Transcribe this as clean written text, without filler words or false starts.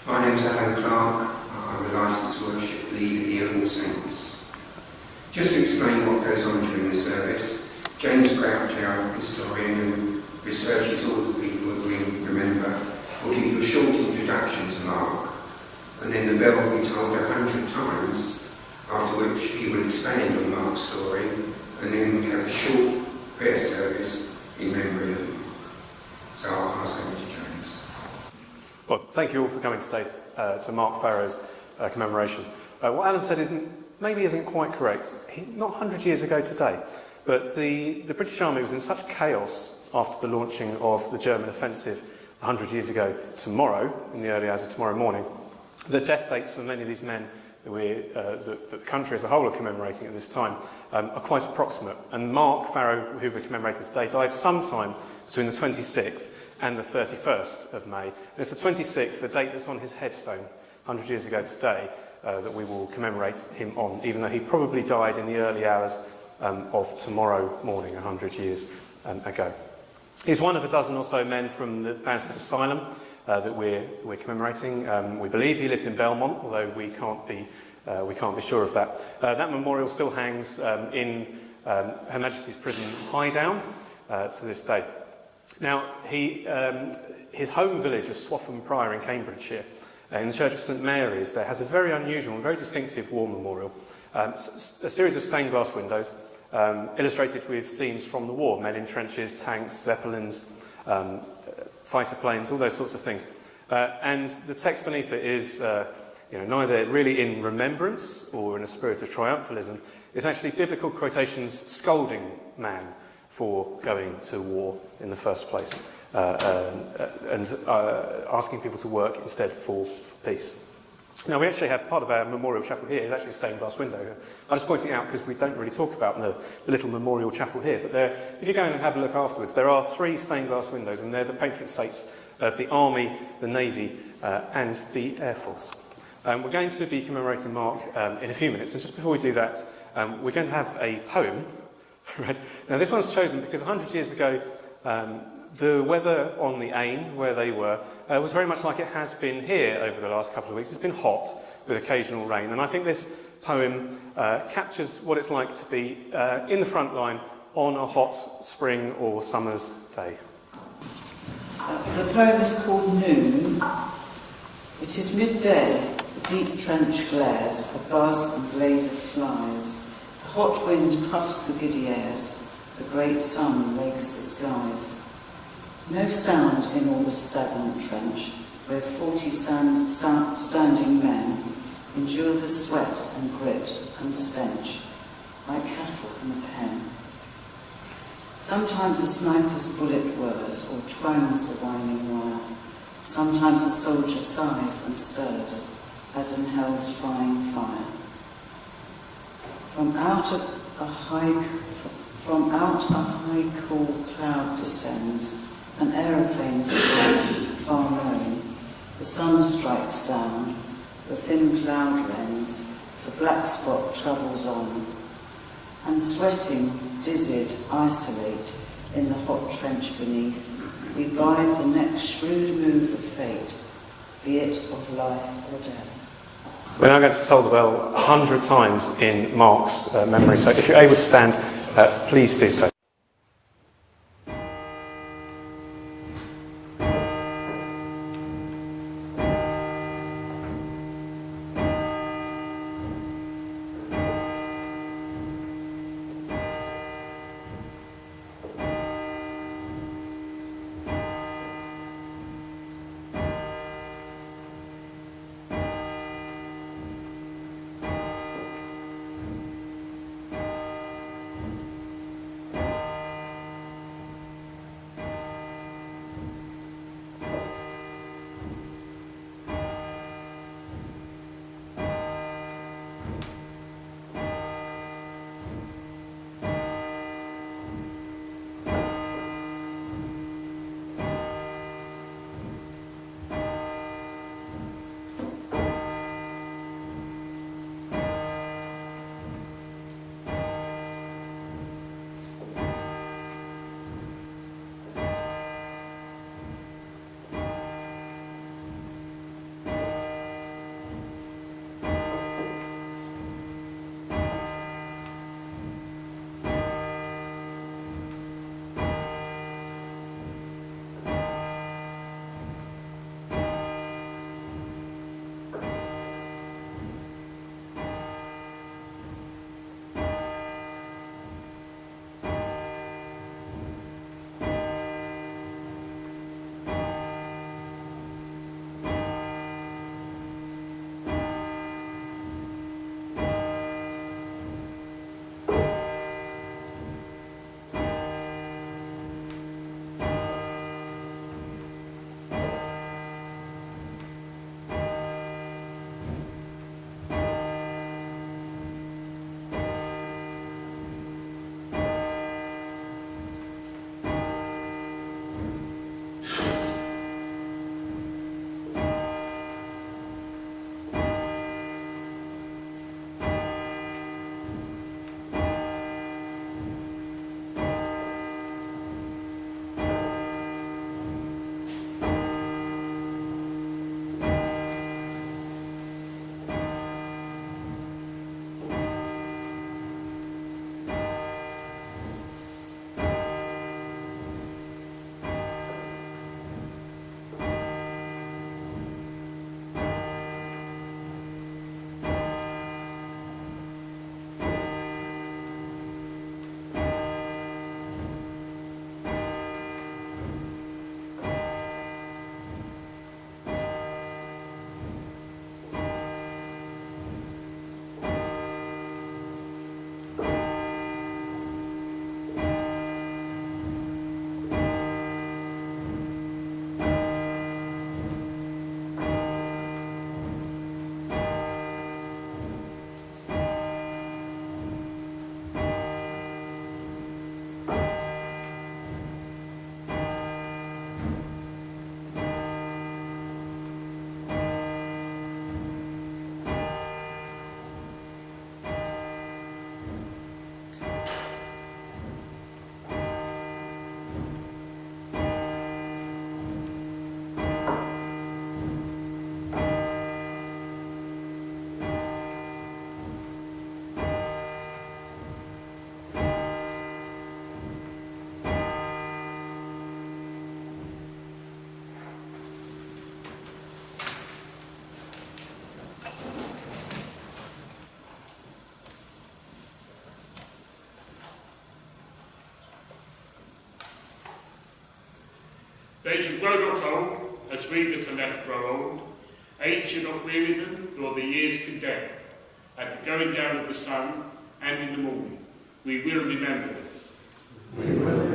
My name's Alan Clark. I'm a licensed worship leader here in All Saints. Just to explain what goes on during the service, James Crouch, our historian who researches all the people that we remember, will give you a short introduction to Mark, and then the bell will be told 100 times, after which he will expand on Mark's story, and then we have a short prayer service in memory of Mark. So I'll pass over to James. Well, thank you all for coming today to Mark Farrow's commemoration. What Alan said maybe isn't quite correct. Not 100 years ago today, but the British Army was in such chaos after the launching of the German offensive 100 years ago tomorrow, in the early hours of tomorrow morning, the death dates for many of these men that the country as a whole are commemorating at this time are quite approximate. And Mark Farrow, who we're commemorating today, died sometime between the 26th and the 31st of May. And it's the 26th, the date that's on his headstone, 100 years ago today, that we will commemorate him on, even though he probably died in the early hours of tomorrow morning, 100 years ago. He's one of a dozen or so men from the Banstead Asylum that we're commemorating. We believe he lived in Belmont, although we can't be sure of that. That memorial still hangs in Her Majesty's Prison Highdown to this day. Now, his home village of Swaffham Prior in Cambridgeshire, in the Church of St Mary's, there has a very unusual and very distinctive war memorial. A series of stained glass windows, illustrated with scenes from the war, men in trenches, tanks, zeppelins, fighter planes, all those sorts of things. And the text beneath it is neither really in remembrance or in a spirit of triumphalism. It's actually biblical quotations scolding man for going to war in the first place and asking people to work instead for peace. Now, we actually have part of our memorial chapel here is actually a stained glass window. I'm just pointing out because we don't really talk about the little memorial chapel here, but if you go and have a look afterwards, there are 3 stained glass windows, and they're the patron saints of the Army, the Navy, and the Air Force. We're going to be commemorating Mark in a few minutes, and just before we do that, we're going to have a poem. Right. Now, this one's chosen because 100 years ago, the weather on the Ain, where they were, was very much like it has been here over the last couple of weeks. It's been hot with occasional rain, and I think this poem captures what it's like to be in the front line on a hot spring or summer's day. The poem is called Noon. It is midday, the deep trench glares, a buzz and blaze of flies. The hot wind puffs the giddy airs, the great sun rakes the skies. No sound in all the stagnant trench, where 40 standing men endure the sweat and grit and stench, like cattle in a pen. Sometimes a sniper's bullet whirs or twangs the winding wire. Sometimes a soldier sighs and stirs, as in hell's frying fire. From out a high cool cloud descends, an aeroplane's far known. The sun strikes down, the thin cloud rends, the black spot travels on. And sweating, dizzied, isolate in the hot trench beneath, we bide the next shrewd move of fate, be it of life or death. We're now going to toll the bell 100 times in Mark's memory, so if you're able to stand, please do so. They shall grow not old, as we that are left grow old. Age shall not weary them, nor the years condemn. At the going down of the sun, and in the morning, we will remember them. We will